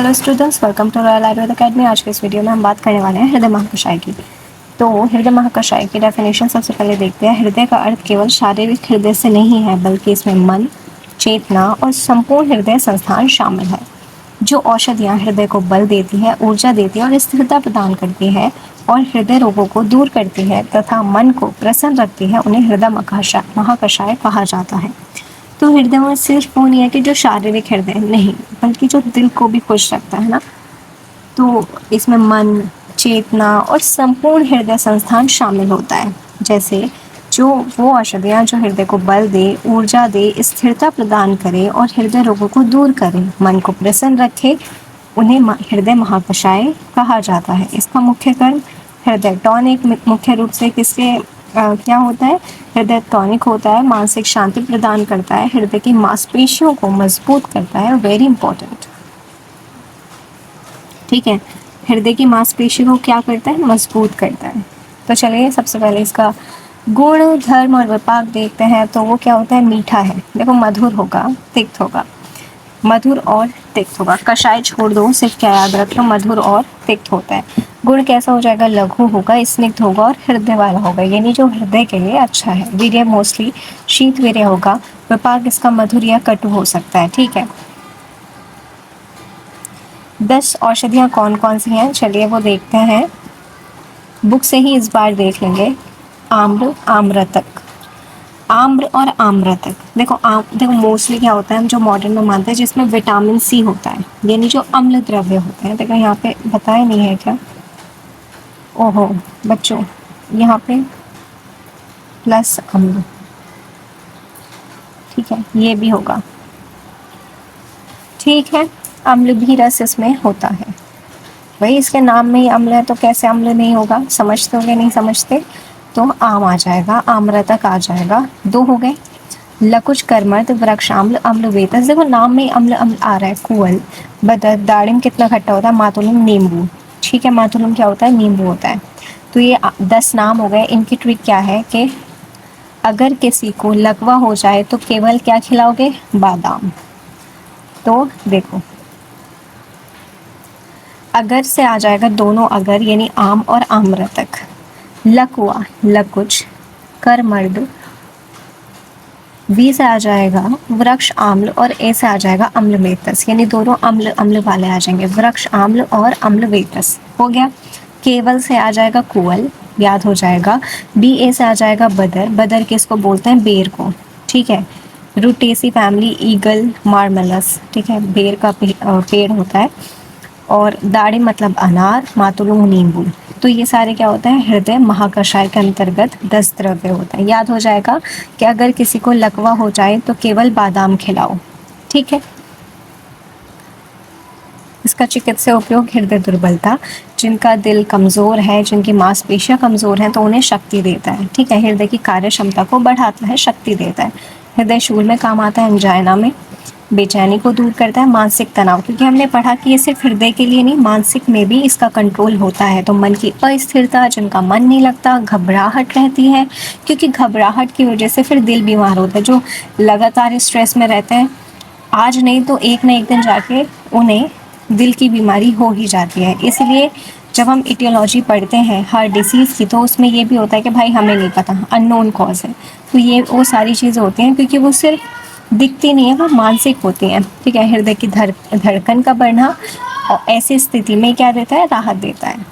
Hello students, welcome to Royal Ayurveda Academy. आज के इस वीडियो में हम बात करने वाले हैं हृदय महाकषाय की। तो हृदय महाकषाय की डेफिनेशन सबसे पहले देखते हैं। हृदय का अर्थ केवल शारीरिक हृदय से नहीं है, बल्कि इसमें मन, चेतना और संपूर्ण हृदय संस्थान शामिल है। जो औषधियाँ हृदय को बल देती है, ऊर्जा देती है और स्थिरता प्रदान करती है और हृदय रोगों को दूर करती है तथा मन को प्रसन्न रखती है, उन्हें हृदय महाकषाय कहा जाता है। तो हृदय में सिर्फ वो नहीं है कि जो शारीरिक हृदय नहीं, बल्कि जो दिल को भी खुश रखता है ना। तो इसमें मन, चेतना और संपूर्ण हृदय संस्थान शामिल होता है। जैसे जो वो औषधियाँ जो हृदय को बल दे, ऊर्जा दे, स्थिरता प्रदान करे और हृदय रोगों को दूर करे, मन को प्रसन्न रखे, उन्हें हृदय महाकषाय कहा जाता है। इसका मुख्य कर्म हृदय टॉनिक मुख्य रूप से किसके क्या होता है? हृदय टॉनिक होता है, मानसिक शांति प्रदान करता है, हृदय की मांसपेशियों को मजबूत करता है। वेरी इंपॉर्टेंट, ठीक है। हृदय की मांसपेशियों को क्या करता है? मजबूत करता है। तो चलिए सबसे पहले इसका गुण, धर्म और विपाक देखते हैं। तो वो क्या होता है? मीठा है। देखो, मधुर होगा, तिक्त होगा, मधुर और तिक्त होगा। कषाय छोड़ दो, सिर्फ क्या याद रखो? मधुर और तिक्त होता है। गुण कैसा हो जाएगा? लघु होगा, स्निग्ध होगा और हृदय वाला होगा, यानी जो हृदय के लिए अच्छा है। वीर्य मोस्टली शीत वीर्य होगा। विपाक इसका मधुर या कटु हो सकता है, ठीक है। 10 औषधियाँ कौन कौन सी हैं? चलिए वो देखते हैं, बुक से ही इस बार देख लेंगे। आम्र, आम्रतक, आम्र और आम्रतक। देखो मोस्टली क्या होता है, हम जो मॉडर्न में मानते हैं, जिसमें विटामिन सी होता है, यानी जो अम्ल द्रव्य होते हैं। देखो यहाँ पे बताया नहीं है क्या? ओहो बच्चों, यहाँ पे प्लस अम्ल, ठीक है, ये भी होगा, ठीक है। अम्ल भी रस इसमें होता है। वही इसके नाम में ही अम्ल है, तो कैसे अम्ल नहीं होगा? समझते होगे? नहीं समझते तो आम आ जाएगा, आम्रतक आ जाएगा। 2 हो गए। लकुच, कर्मद, वृक्षाम्ल, अम्ल वेतस। देखो नाम में अम्ल अम्ल आ रहा है। कुअल, बदर, दाड़िम कितना खट्टा होता है? मातुलम, नींबू, ठीक है। मातुलम क्या होता है? नींबू होता है। तो ये 10 नाम हो गए। इनकी ट्रिक क्या है कि अगर किसी को लकवा हो जाए तो केवल क्या खिलाओगे? बादाम। तो देखो, अगर से आ जाएगा दोनों अगर, यानी आम और आम्रतक। लकवा, लकुच, करमर्द, वी से आ जाएगा वृक्ष आम्ल और ए से आ जाएगा अम्लवेतस, यानी दोनों अम्ल अम्ल वाले आ जाएंगे। वृक्ष आम्ल और अम्लवेतस हो गया। केवल से आ जाएगा कुअल, याद हो जाएगा। बी ए से आ जाएगा बदर, बदर किसको बोलते हैं? बेर को, ठीक है। रूटेसी फैमिली, ईगल, मार्मलस, ठीक है, बेर का पेड़ होता है। और दाढ़ी मतलब अनार, मातुलुंग नींबू। तो ये सारे क्या होता है? हृदय महाकषाय के अंतर्गत 10 द्रव्य होता है। याद हो जाएगा कि अगर किसी को लकवा हो जाए तो केवल बादाम खिलाओ, ठीक है। इसका चिकित्सा उपयोग हृदय दुर्बलता, जिनका दिल कमज़ोर है, जिनकी मांसपेशियां कमज़ोर हैं, तो उन्हें शक्ति देता है, ठीक है। हृदय की कार्य क्षमता को बढ़ाता है, शक्ति देता है। हृदय शूल में काम आता है, एंजाइना में। बेचैनी को दूर करता है, मानसिक तनाव, क्योंकि हमने पढ़ा कि ये सिर्फ हृदय के लिए नहीं, मानसिक में भी इसका कंट्रोल होता है। तो मन की अस्थिरता, जिनका मन नहीं लगता, घबराहट रहती है, क्योंकि घबराहट की वजह से फिर दिल बीमार होता है। जो लगातार स्ट्रेस में रहते हैं, आज नहीं तो एक न एक दिन जाके उन्हें दिल की बीमारी हो ही जाती है। इसलिए जब हम इटियोलॉजी पढ़ते हैं हर डिसीज़ की, तो उसमें ये भी होता है कि भाई हमें नहीं पता, अननोन कॉज है। तो ये वो सारी चीज़ें होती हैं, क्योंकि वो सिर्फ दिखती नहीं है, वो मानसिक होती हैं, ठीक है। हृदय की धड़कन का बढ़ना और ऐसी स्थिति में क्या देता है? राहत देता है।